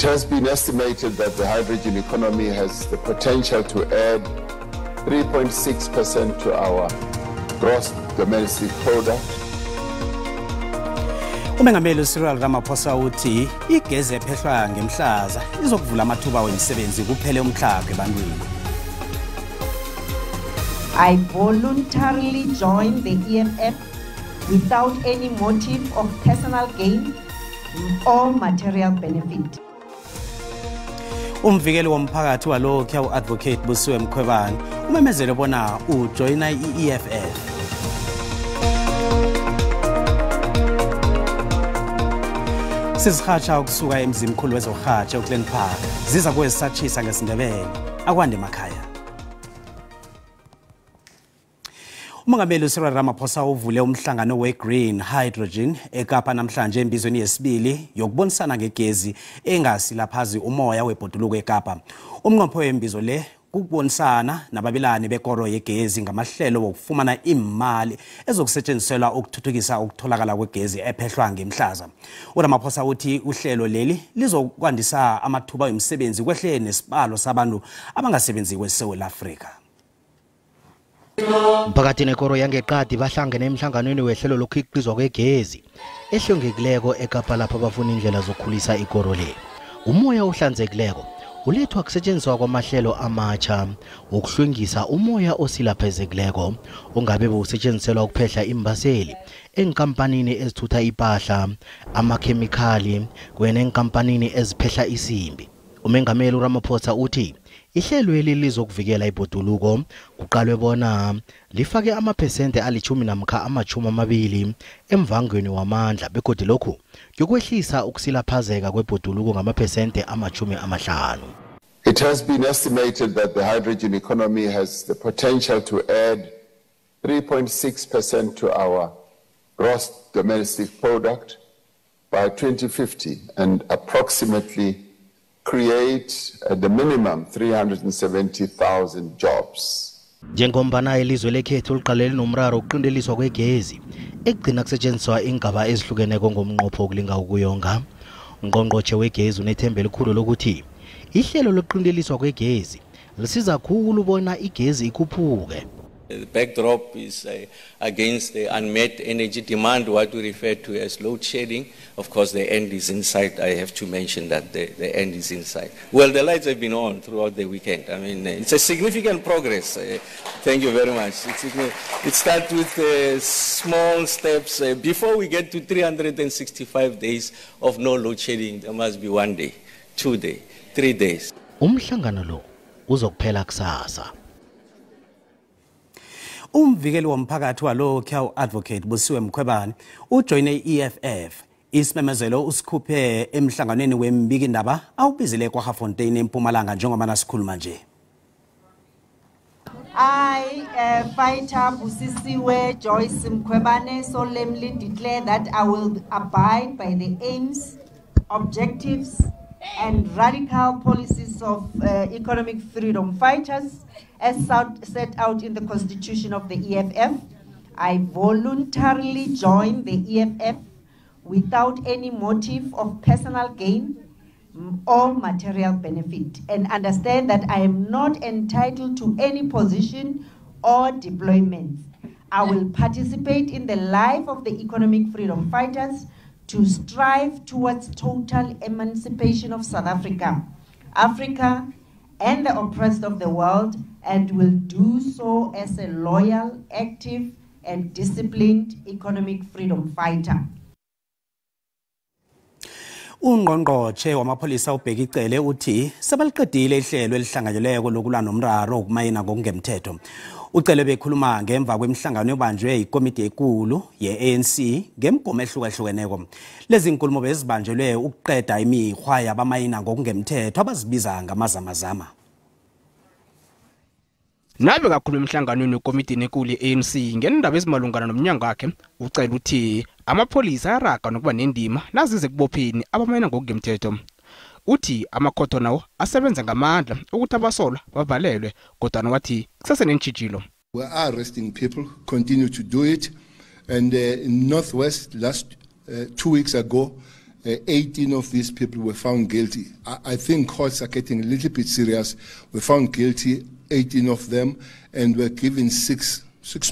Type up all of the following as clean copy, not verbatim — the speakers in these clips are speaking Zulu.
It has been estimated that the hydrogen economy has the potential to add 3.6% to our gross domestic product. Umengameli Cyril Ramaphosa uthi igezi ephehlwa ngemhlaza izokuvula amathuba wemisebenzi kuphele umhlaba ebantwini. I voluntarily joined the EFF without any motive of personal gain or material benefit. Umvikeli womphakathi walokho uadvocate Busiwe Mkhwebane umemezele bona ujoina iEFF. Sizikhatsha ukusuka emzimkhulu wezokhatsha uGlen Park ziza kwesatshisa ngesindebele akwande emakhaya. Umongameli Cyril Ramaphosa uvule umhlangano we-Green Hydrogen eKapa namhlanje embizweni yesibili yokubonisana ngegezi engasilaphazi umoya webhoduluko eKapa. Umnqopho wembizo le ukubonisana nababelani bekoro yegezi ngamahlelo wokufumana imali ezokusetshenziselwa ukuthuthukisa ukutholakala kwegezi ephehlwa ngemhlaza. uRamaphosa uthi uhlelo leli lizokwandisa amathuba wemisebenzi kwehle nesibalo sabantu abangasebenzi kweSouth Africa. Phakathi nekoro yangeqadi bahlangene emhlanganweni wehlelo lokukhiqizwa kwegezi ehlongekileko eKapa lapho bafuna indlela zokukhulisa ikoro le. Umoya ohlanzekileko ulethwa kusetshenziswa kwamahlelo amatsha ukuhlwengisa umoya osilaphezekileko ongabe busetshenziswa ukuphehla imbaseli enkampanini ezithutha impahla, amakhemikhali kanye nenkampanini eziphehla isimbi. Umengameli uRamaphosa uthi ihlelo leli lizokuvikela ibhoduluko kuqalwe bona lifake amaphesente alithumi namkha ama-20 emvangweni wamandla begodwa lokhu yokwehlisa ukusilaphazeka kwebhoduluko ngamaphesente ama-50. It has been estimated that the hydrogen economy has the potential to add 3.6% to our gross domestic product by 2050 and approximately create at the minimum 370,000 jobs. Njengombana ilizwe lekhethu liqalele nomraro ukuqindeliswa kwegezi ekugcina kusetshenziswa ingaba ezihlukeneko ngomnqopho okulinga ukuyonga. Ungqongqotjhe wegezi unethemba elikhulu lokuthi ihlelo lokuqindeliswa kwegezi lisiza khulu bona igezi ikhuphuke. The backdrop is against the unmet energy demand, what we refer to as load shedding. Of course, the end is in sight. I have to mention that the end is in sight. Well, the lights have been on throughout the weekend. I mean, it's a significant progress. Thank you very much. It starts with small steps. Before we get to 365 days of no load shedding, there must be 1 day, 2 days, 3 days. Umhlangano lo uzokuphela kusasa. Umvikeli womphakathi walokho uadvocate Busiwe Mkhwebane ujoine iEFF. Isimemezelo usikhuphe emhlanganweni weMbikindaba awubizile kwaHafontein eMpumalanga njengoba nasikhuluma nje. I, fighter Busisiwe Joyce Mkhwebane, solemnly declare that I will abide by the aims, objectives, and radical policies of economic freedom fighters as set out in the Constitution of the EFF. I voluntarily joined the EFF without any motive of personal gain or material benefit, and understand that I am not entitled to any position or deployment. I will participate in the life of the economic freedom fighters to strive towards total emancipation of South Africa, Africa, and the oppressed of the world, and will do so as a loyal, active, and disciplined economic freedom fighter. Ungqongqotjhe wamapholisa ubheka icele uthi sebaliqedile ihlelo elihlanganyeleko lokulwa nomraro okumayina ngokungemthetho. Ucele bekhuluma ngemva kwemhlangano yobanjwe ikomiti ekulu ye-ANC ngemgomo ehlukahlukeneko. Lezi nkulumo bezibanjelwe ukuqeda imihwa yabamayina ngokungemthetho abazibiza ngamazamazama. Nabe kakhuluma emhlanganweni wekomiti ekulu ye-ANC ngendaba ezimalungana nomnyango wakhe ucela uthi amapholisa ayaraga nokuba nendima nazize kubopheni abamayina ngokungemthetho. Uthi amakhotho nawo asebenza ngamandla ukuthi abasolwa bavalelwe kodwa wathi kusase nentshijilo. We are arresting people, continue to do it, and in Northwest last 2 weeks ago 18 of these people were found guilty. I think courts are getting a little bit serious. We found guilty 18 of them and were given six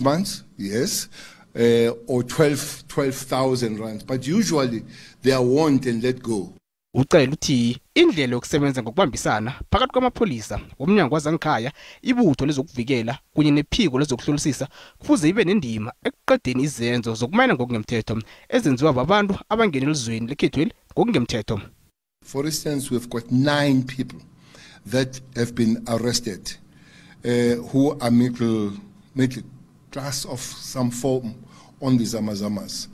months, yes, or 12,000 rands. But usually they are warned and let go. Ucela uthi indlela yokusebenza ngokubambisana phakathi kwamapholisa, umnyango wazangikhaya, ibutho lezokuvikela kunye nephiko lezokuhlolisisa kufuze ibe nendima ekuqedeni izenzo zokumayina ngokungemthetho ezenziwa babantu abangena elizweni lekhethweli ngokungemthetho. For instance, we've got 9 people that have been arrested who are middle class of some form on the Zamazamas.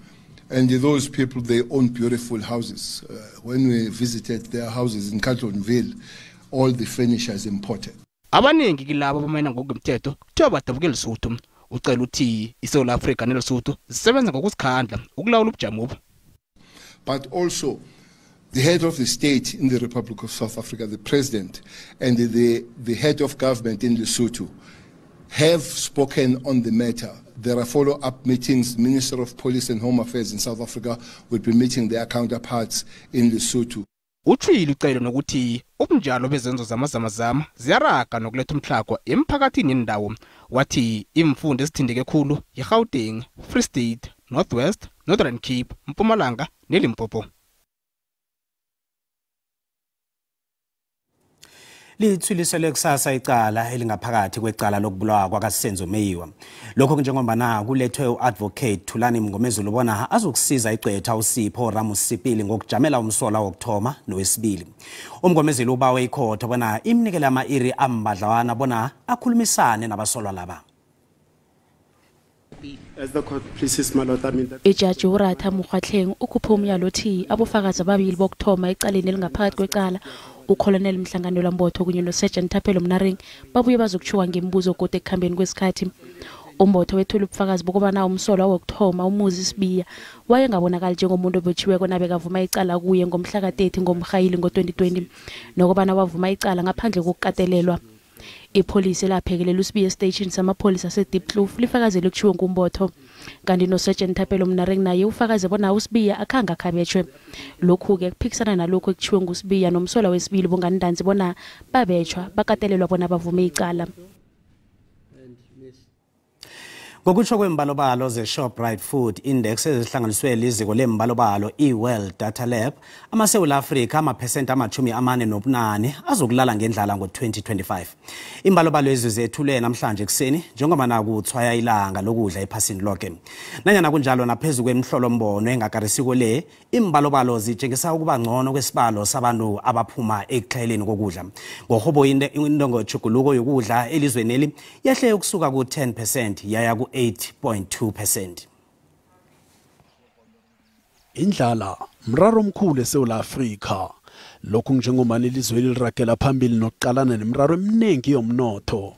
And those people, they own beautiful houses. When we visited their houses in Carltonville, all the furniture is imported. Abanengi kilabo abamayina ngokungemthetho kuthiwa badabukela Lesotho. Ucela uthi iSouth Africa neLesotho zisebenza ngokuzikhandla ukulawula ubujamo. But also, the head of the state in the Republic of South Africa, the president, and the head of government in Lesotho have spoken on the matter. There are follow-up meetings. Minister of Police and Home Affairs in South Africa will be meeting their counterparts in Lesotho. Uthwile ucela nokuthi ubunjalo bezenzo zamazamazama ziyaraga nokuletha umhlakwa emphakathini nendawo. Wathi imfundo ezithindeke khulu yiGauteng, Free State, North West, Northern Cape, Mpumalanga neLimpopo. Lithwilisele kusasa icala elingaphakathi kwecala lokubulawa kwakaSenzo Meyiwa. Lokho njengoba kulethwe uadvocate Thulani Mngomezulu bona azokusiza icetha uSipho Ramusipili ngokujamela umsola wokuthoma nowesibili. Umngomezulu ubawe ikhotho bona imnikele ama-iri ambadlawana bona akhulumisane nabasolwa laba. As the court pleases, my lord, I mean that Ijaji uRatha Mukhatleng ukhupha umyalo othi abofakazi ababili bokuthoma ecaleni elingaphakathi kwecala uColonel Mhlanganelwa Mbotho kunye noSergeant Thapelo Mnaring babuye bazokuchuka ngemibuzo kodwa ekuhambeni kwesikhathi. Umbotho wethula ubufakazi bokubana umsolwa wokuthoma umuzi Sibiya wayengabonakala njengomuntu obotshiweko nabe kavuma icala kuye ngomhla ka-30 ngoMrhayili ngo-2020 nokubana wavuma icala ngaphandle kokukatelelwa. Ipolisi laphekelela uSibiya station samapholisa seDeep Kloof lifakazele ukuchiwe ngumbotho kanti noSergeant Thapelo Mnaring naye ufakaze bona uSibiya akhanga khabetshwe. Lokhu ke kuphikisana nalokho ekuchiwe nguSibiya nomsola wesibili bongandanzi bona babetshwa bakatelelwa bona bavume icala. Ngokutsho kwembalobalo ze-Shoprite Food Index ezihlanganiswe liziko lembalobalo iWorld Data Lab, amaSewula Afrika amaphesenti ama-48 azokulala ngendlala ngo-2025. Imbalobalo lezi zethulwe namhlanje ekuseni njengoba nakuthwaya ilanga lokudla ephasini lonke. Nanyana kunjalo naphezu kwemhlolombono engakarisiko le, imbalobalo zitshengisa ukuba ngcono kwesibalo sabantu abaphuma ekuxhayeleni kokudla. Ngohobo indongojuguluko yokudla elizweneli yehle ukusuka ku-10% yaya ku 8.2%. indlala mraro omkhulu eSouth Africa. Lokhu njengomani ilizwe liragela phambili nokuqalana nemraro eminingi yomnotho.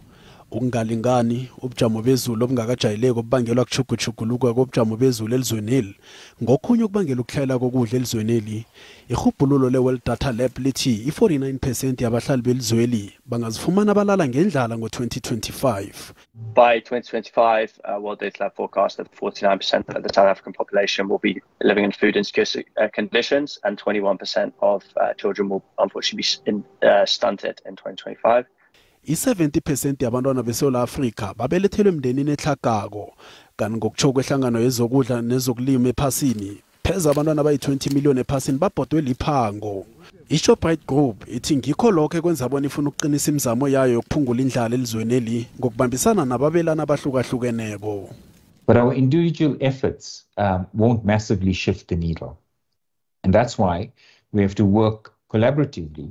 Ukungalingani ubujamo bezulu obungakajayeleki obubangelwa kuchuguluka kobujamo bezulu elizweneli ngokhunye okubangela ukuhlayela kokudla elizweneli. Ihubhululo leWorld Data Lab lithi i-49% yabahlali belizweli bangazifumana balala ngendlala ngo-2025. By 2025, World Data Lab forecast that 49% of the South African population will be living in food insecure conditions and 21% of children will unfortunately be stunted in 2025. I-70% yabantwana beSouth Africa babelethelwe emndenini ehlagako kanti ngokutsho kwehlangano yezokudla nezokulima ephasini pheze abantwana abayi-20 million ephasini babhodwe liphango. I-Shoprite Group ithi ngikho lokho ekwenza bona ifuna ukuqinisa imizamo yayo yokuphungula indlala elizweneli ngokubambisana nababelana abahlukahlukeneko. But our individual efforts won't massively shift the needle. And that's why we have to work collaboratively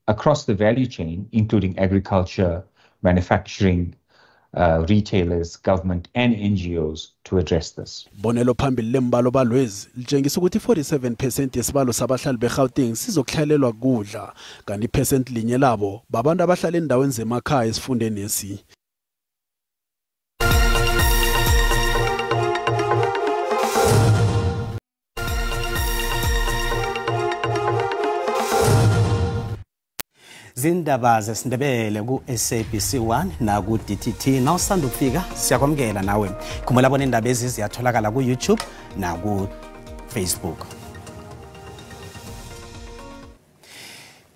across the value chain, including agriculture, manufacturing, retailers, government, and NGOs to address this. Bonelo phambili lembalobalo lezi litshengisa ukuthi 47% yesibalo sabahlali beGauteng sizokuhlalelwa kudla kanti iphesenti linye labo babantu abahlala endaweni zemakhaya esifundeni esi. Zindaba zesiNdebele ku SABC 1 na ku DTT. Nawusanda ukufika siyakwamukela nawe. Khumula bona indaba ezi ziyatholakala ku YouTube na ku Facebook.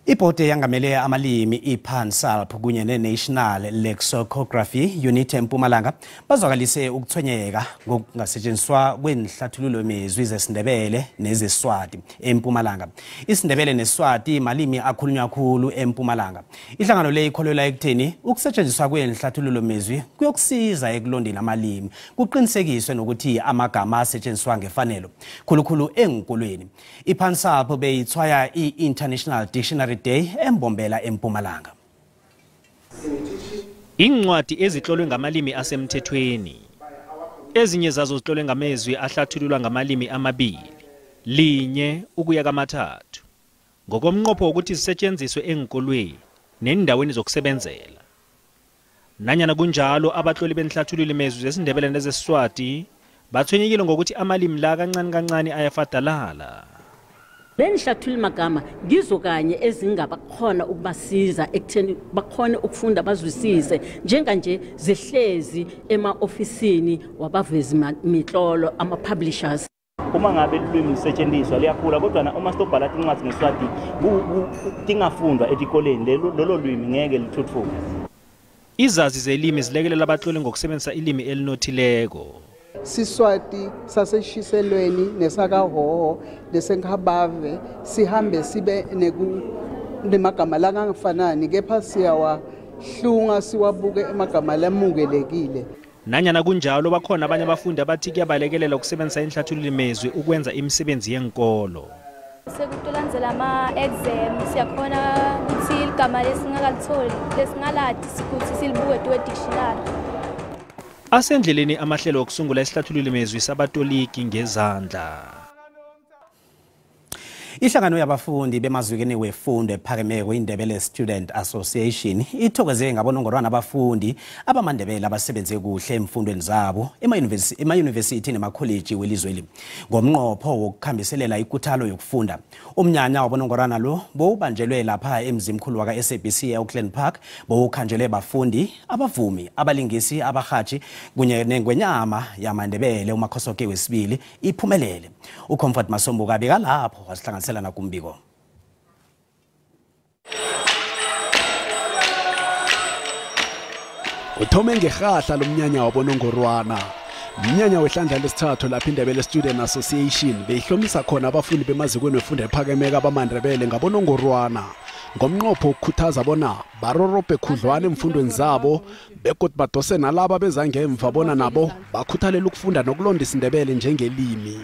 Ibhodi yangamele amalimi iPansalp kunye neNational Lexicography Unit eMpumalanga bazwakalise ukuthwenyeka ngokungasetshenziswa kwenhlathululo mezwi zesiNdebele nezesiswati eMpumalanga. IsiNdebele nesiswati malimi akhulunywa kakhulu eMpumalanga. Ihlangano le ikholelwa ekutheni ukusetshenziswa kwenhlathululo mezwi kuyokusiza ekulondeni amalimi, kuqinisekiswe nokuthi amagama asetshenziswa ngefanelo khulukhulu enkolweni. iPansalp beyithwaya i-International Dictionary Day embombela eMpumalanga. Incwadi ezihlolwe ngamalimi asemthethweni. Ezinye zazo zihlolwe ngamezwi ahlathululwa ngamalimi amabili, linye ukuya kamathathu. Ngokomnqopho ukuthi sisetshenziswe enkolweni nendaweni zokusebenzela. Nanyana kunjalo abahloli benhlathululo mezwi zesiNdebele nezesiswati bathwenyekile ngokuthi amalimi la kancane kancane ayafadalala. Lenhlathulula magama ngizo kanye ezingaba khona ukubasiza ekutheni bakhona ukufunda bazwisise njenganje zehlezi ema-ofisini wabavezi mitlolo ama-publishers. Uma ngabe ilimi lisetshenziswa liyakhula kodwa uma sitobhala incwadi ngesiswati tingafundwa etikoleni lolo lwimi ngeke lithuthuke. Izazi zelimi zilekelela abahloli ngokusebenzisa ilimi elinothileko. Siswati saseshiselweni nesakahoho nesenkhabave sihambe sibe nemagama langafanani kepha siyawahlunga siwabuke emagama lamukelekile. Nanyana kunjalo bakhona abanye abafundi abathi kuyabalekelela ukusebenzisa inhlathululo mezwi ukwenza imisebenzi yenkolo. Sekulandzela ama-exam siyakhona ukuthi igama lesingakalitholi lesingaladi ukuthi silibuke tuwe dictionary. Asendleleni amahlelo okusungula isihlathululo mezwi sabatoliki ngezandla. Ihlangano yabafundi bemazwikeni wefundo ephakemeko Iindebele Student Association ithokoze ngabonongorwana abafundi abamandebele abasebenze kuhle emfundweni zabo ema-university nemakholeji welizweli ngomnqopho wokukhambiselela ikuthalo yokufunda. Umnyanya wabonongorwana lo bowubanjelwe lapha emzimkhulu waka SABC eAuckland Park bowukhanjelwe bafundi, abavumi, abalingisi, abahathi kunye nengwenyama yamandebele umakhosoke wesibili iphumelele. uComfort Masombuka beka lapho wasihlanganisela nakumbiko. Uthome ngehahla lomnyanya wabonongorwana. Umnyanya wehlandla lesithathu lapha Iindebele Student Association beyihlomisa khona abafundi bemazikweni wefundo ephakemeko abamandebele ngabonongorwana. Ngomnqopho ukukhuthaza bona barorobhe khudlwana emfundweni zabo begodwa badose nalabo bezangemva bona nabo bakhuthalela ukufunda nokulonda isiNdebele njengelimi.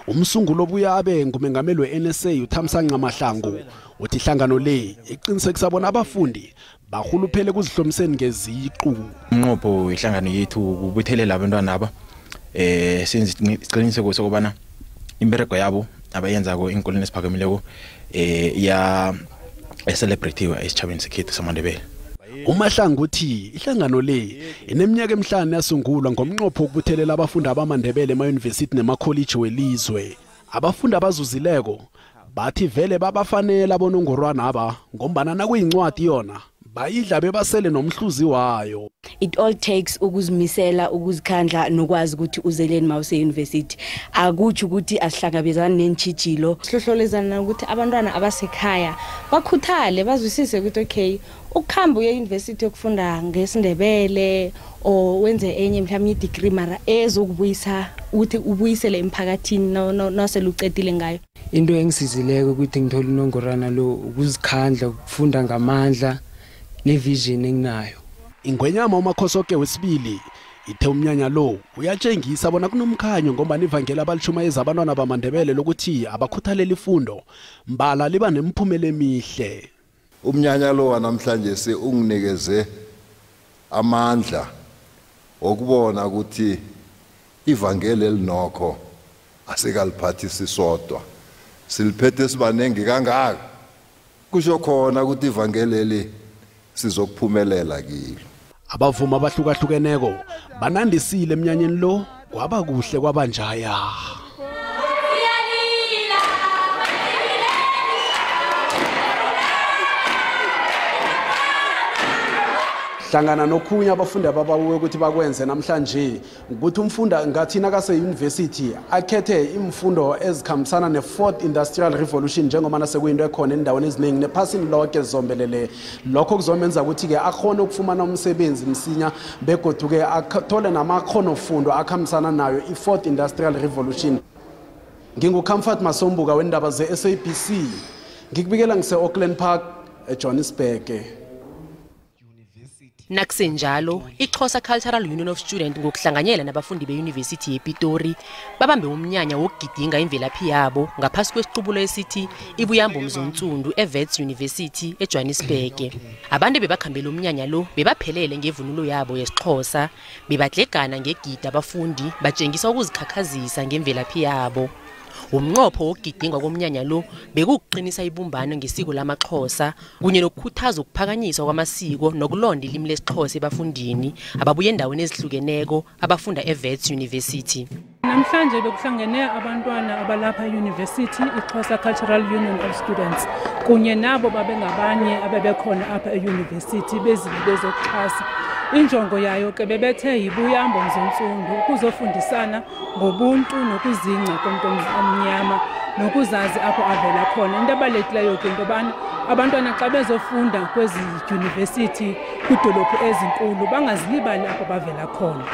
Umsungulo obuyabe ngumengameli we-NSA uThamsanqa Mahlangu uthi ihlangano le iqinisekisa bona abafundi bahuluphele kuzihlomiseni ngeziqu. Umnqopho ihlangano yethu ukubuthelela abantwana aba senze isiqiniseko sokubana imberego yabo abayenzako enkolweni esiphakemileko ya celebratiwe esichabeni sekhethu samandebele. uMahlangu uthi ihlangano le ineminyaka emihlanu yasungulwa ngomnqopho wokubuthelela abafundi abamandebele ema-university nemakholeji welizwe. Abafundi abazuzileko bathi vele babafanele abonongorwana aba ngombana nakuyincwadi yona bayidla bebasele nomhluzi wayo. It all takes ukuzimisela, ukuzikhandla nokwazi ukuthi uzeleni mawuse university. Akuthi ukuthi asihlangabezana nentshijilo. Sihlohlolezana ukuthi abantwana abasekhaya bakhuthale bazwisise ukuthi okay ukukhamba uye university yokufunda ngesiNdebele o wenze enye mhlawumbe i-degree mara ezokubuyisa uthi ubuyisele emphakathini noselucedile ngayo. Into engisizileke ukuthi ngithola unongorwana lo ukuzikhandla ukufunda ngamandla nevision enginayo. Ingwenyama umakhosoke wesibili ithe umnyanya lo uyatshengisa bona kunomkhanyo ngoba ivangeli abalishumayeza abantwana bamandebele lokuthi abakhuthalela ifundo mbala liba nemphumela emihle. Umnyanya lo namhlanje unginikeze amandla okubona ukuthi ivangeli elinokho asikaliphathisi sodwa, siliphethe sibanengi kangaka. Kusho khona ukuthi ivangeli sizokuphumelela kilo. Abavuma abahlukahlukeneko banandisile emnyanyeni lo kwaba kuhle kwabanjaya. hlangana nokhunye abafundi abababuye ukuthi bakwenze namhlanje ukuthi umfunda ngathina kase university akhethe imfundo ezikhambisana ne4th industrial revolution njengoba nasekuyinto ekhona endaweni eziningi nephasini lonke zombelele lokho kuzomenza ukuthi ke akhone ukufumana umsebenzi msinya begoduke athole namakhono fundo akhambisana nayo i4th industrial revolution. Ngingukhamfat Masombuka wendaba ze-SABC ngikubikela ngise-Auckland Park eJohannesburg. Nakusenjalo, iXhosa Cultural Union of Students ngokuhlanganyela nabafundi beYunivesithi yePitori babambe umnyanya wokugidinga imvelaphi yabo ngaphasi kwesiqubulo esithi ibuyambo mzonsundu eWits University eJohannesburg. Abantu bebakhambela umnyanya lo bebaphelele ngevunulo yabo yesiXhosa, bebadlegana ngegida abafundi batshengisa ukuzikhakhazisa ngemvelaphi yabo. Umnqopho wokugidingwa komnyanya lo bekuqinisa ibumbano ngesiko lamaXhosa kunye nokukhuthaza ukuphakanyiswa kwamasiko nokulonda ilimi lesiXhosa ebafundini ababuye endaweni ezihlukeneko abafunda eWits University. Namhlanje bekuhlangene abantwana abalapha eUniversity iXhosa Cultural Union of Students kunye nabo babengabanye abebekhona apha eUniversity bezokuxhasa. Injongo yayo ke bebethe yibuyambo mzonsundu ukuzofundisana ngobuntu nokuzingca komuntu omnyama nokuzazi apho avela khona. Into ebalulekileyo ke ngobana abantwana xa bezofunda kwezi university kwidolophu ezinkulu bangazilibali apho bavela khona.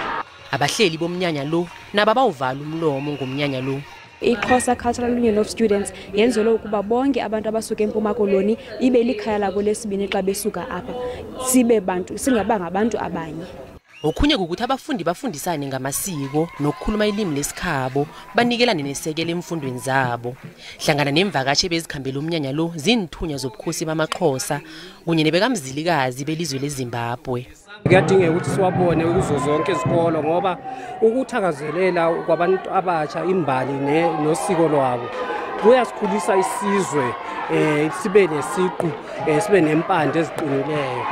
Abahleli bomnyanya lo nababawuvala umlomo ngomnyanya lo. iXhosa Cultural Union of Students yenzelwe ukuba bonke abantu abasuka eMpuma Koloni ibe likhaya labo lesibini xa besuka apha sibe bantu singaba ngabantu abanye. Okhunye ukuthi abafundi bafundisane ngamasiko nokukhuluma ilimi lesikhabo banikelane nesekele emfundweni zabo. Hlangana nemvakashi bezikhambela umnyanya lo zinithunya zobukhosi bamaXhosa kunye nebekamzilikazi belizwe leZimbabwe. Kuyadingeka ukuthi siwabone kuzo zonke izikolo ngoba ukuthakazelela kwabantu abatsha imbali nosiko lwabo kuyasikhulisa isizwe sibe nesiqu sibe nempande eziqinileyo.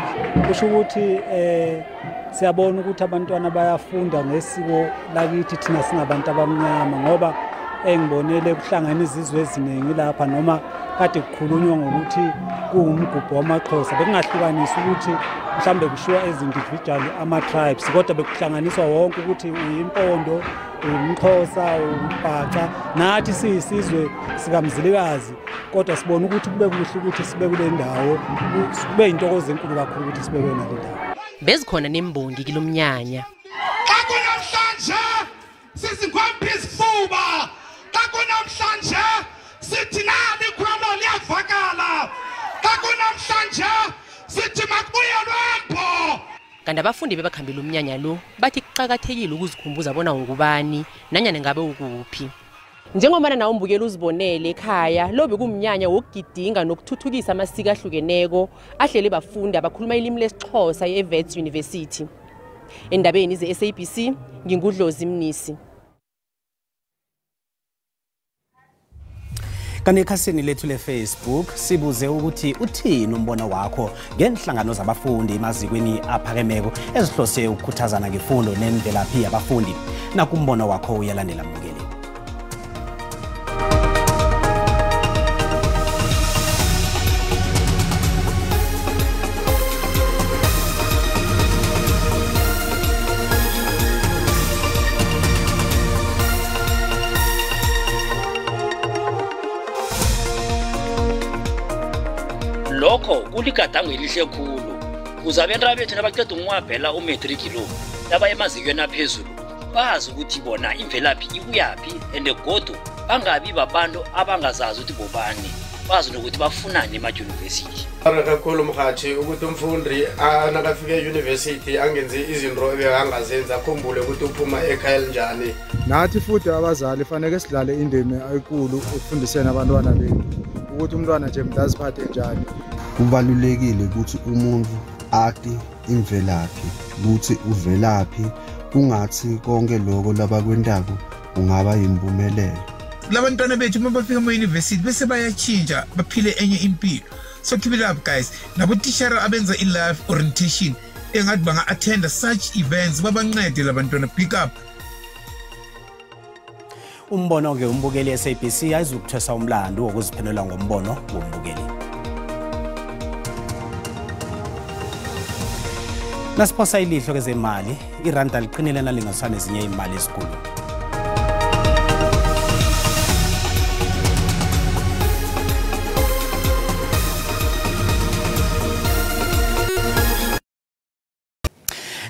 Kusho ukuthi siyabona ukuthi abantwana bayafunda ngesiko lakithi thina singabantu abamnyama ngoba engibonele kuhlangana izizwe eziningi lapha noma kade kukhulunywa ngokuthi kuwumgubho wamaXhosa bekungahlukanisa ukuthi mhlambe kushiwa ezindividual ama-tribes kodwa bekuhlanganiswa wonke ukuthi uyimpondo umXhosa umbhaca nathi siyisizwe sikamzilikazi kodwa sibona ukuthi kube kuhle ukuthi sibe kule ndawo kube intokozo enkulu kakhulu ukuthi sibe kwena le ndawo. Bezikhona nembongi kilomnyanya. Kakunamhlanje sizingwambi isifuba kakunamhlanje sithi nali khona liyavakala kakunamhlanje sithi makubuye lwembo. Kanti abafundi bebakhambela umnyanya lo bathi kuqakathekile ukuzikhumbuza bona ungubani nanyana ngabe ukuphi. Njengomana nawo umbukela uzibonele ekhaya lo bekumnyanya wokugidinga nokuthuthukisa amasiko ahlukeneko ahlele bafundi abakhuluma ilimi lesiXhosa eWits University. Endabeni ze-SABC ngingudlozi Mnisi. Kanekhasini lethu leFacebook sibuze ukuthi uthini umbono wakho ngenhlangano zabafundi emazikweni aphakemeko ezihlose ukukhuthazana ngefundo nemvelaphi yabafundi. Nakumbono wakho uyalandela mbukeli. Lokho kuligadango elihle khulu kuze abentwana bethu nabaqeda umwabhela umatric lo laba emazikweni aphezulu bazi ukuthi bona imvelaphi ikuyaphi ende godu bangabi babantu abangazazi ukuthi bobani bazi nokuthi bafunani ema-university. Kakhulu mhathi ukuthi umfundi nakafika e-university angenzi izinto ebekangazenza akhumbule ukuthi uphuma ekhaya elinjani. Nathi futhi abazali fanele sidlale indima enkulu ukufundiseni abantwana bethu ukuthi umntwana nje mntaziphathe njani. Kubalulekile ukuthi umuntu ati imvelaphi ukuthi uvelaphi kungathi konke lokho labakwendako kungaba yimpumelelo. Labantwana bethu uma bafika ema-university bese bayachinja baphile enye impilo. So keep it up guys. Nabotishara abenza i-life orientation engathi banga-attenda such events babancede labantwana pick up. Umbono ke umbukeli SABC ayizukuthwesa umlando wokuziphenela ngombono wombukeli. Nasiphosa ilihlo kezemali, iranda liqinile nalingasana nezinye imali ezikhulu.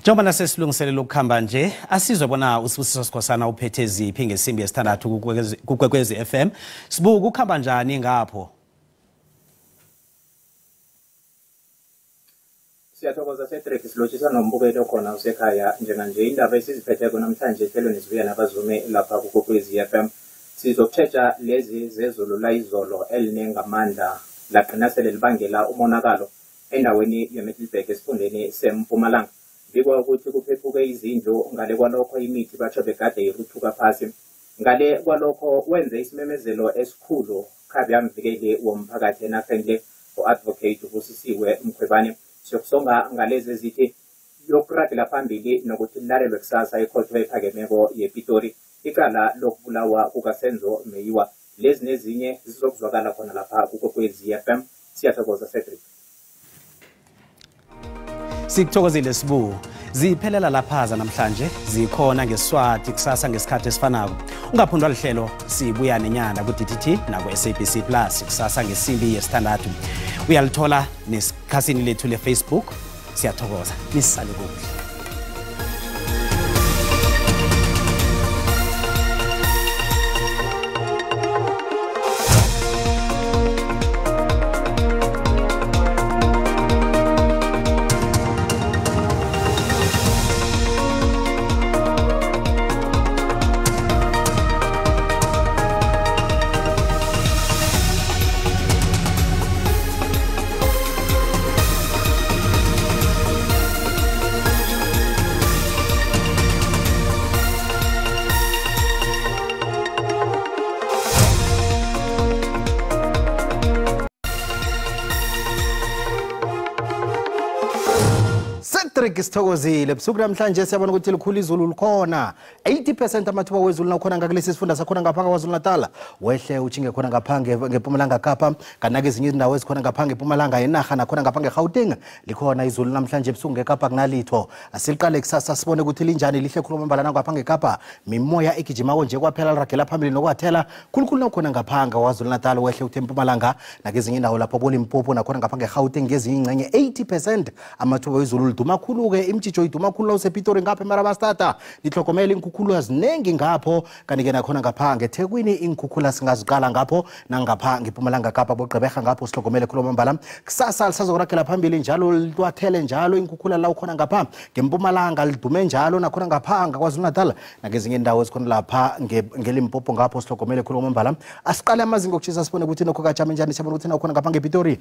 Njengoba nasesilungiselela ukukhamba nje, asizwe bona uSibusiso Sikhosana uphethe ziphi ngesimbi yesithandathu kuKwekwezi FM. Sibuka ukukhamba njani ngapho? Siyathokoza Cedric silotshisa nombukelo khona usekhaya njenganje indaba esiziphetheko namhlanje ehlelweni sibuya nabazume lapha kuKwekwezi FM. Sizokuthetha lezi zezulu layizolo elinengamandla lagcina sele libangela umonakalo endaweni yeMiddelburg esifundeni seMpumalanga. Bikwa ukuthi kuphephuke izindlu ngale kwalokho imithi batsho begade iruthuka phasi. Ngale kwalokho wenze isimemezelo esikhulu khabe yamvikeli womphakathi enarheni u-advocate uBusisiwe Mkhwebane. Siyokusonga ngalezi zithi yokuragela phambili nokuthi lilalelwe kusasa ikhotho ephakemeko yePitori icala lokubulawa kukaSenzo Meyiwa. Lezi nezinye zizokuzwakala khona lapha kuKwekwezi FM. Siyathokoza Cedric. Sikuthokozile Sibu. Ziphelela laphaza namhlanje zikhona ngeSwati kusasa ngesikhathi esifanako. Ungaphundwa lihlelo sibuya nenyanda ku-DTT naku SABC Plus kusasa ngesimbi yesithandathu. Uyalithola nesikhasini lethu leFacebook. Siyathokoza. Nisale kuhle. Sithokozile busuku namhlanje siyabona ukuthi likhulu izulu likhona 80% amathuba wezulu nakhona ngakulesi sifunda sakhona ngapha kwaZulu Natal wehle uchinge khona ngapha ngeMpumalanga Kapa kanake ezinye izindawo ezikhona ngapha ngeMpumalanga yenaga nakhona ngapha ngeGauteng likhona izulu namhlanje busuku ngeKapa kunalitho asiliqale kusasa sibone ukuthi linjani lihle khulu mambalana ngapha ngeKapa mimoya egijimako nje kwaphela liragela phambili nokwathela khulukhulu nakhona ngapha kwaZulu Natal wehle uthe eMpumalanga nakezinye indawo lapho boLimpopo nakhona ngapha ngeGauteng ngezinye ingcenye 80% amathuba wezulu liduma khulu ke imthijo iduma khulu usePitori ngapha eMarabastata nihlokomela inkhukhula ezinengi ngapho kanike nakhona ngapha ngeThekwini inkhukhula singaziqala ngapho nangapha ngeMpumalanga Kapa boGqeberha ngapho sihlogomele khulu mambala kusasa lisazokuragela phambili njalo litwathele njalo inkhukhula la ukhona ngapha ngeMpumalanga lidume njalo nakhona ngapha kwaZulu Natal nakezinye indawo ezikhona lapha ngeLimpopo ngapho sihlogomele khulu mambala asiqale amazinga okutshisa sibone ukuthi nokho kajame njani sibone ukuthi nakhona ngapha ngePitori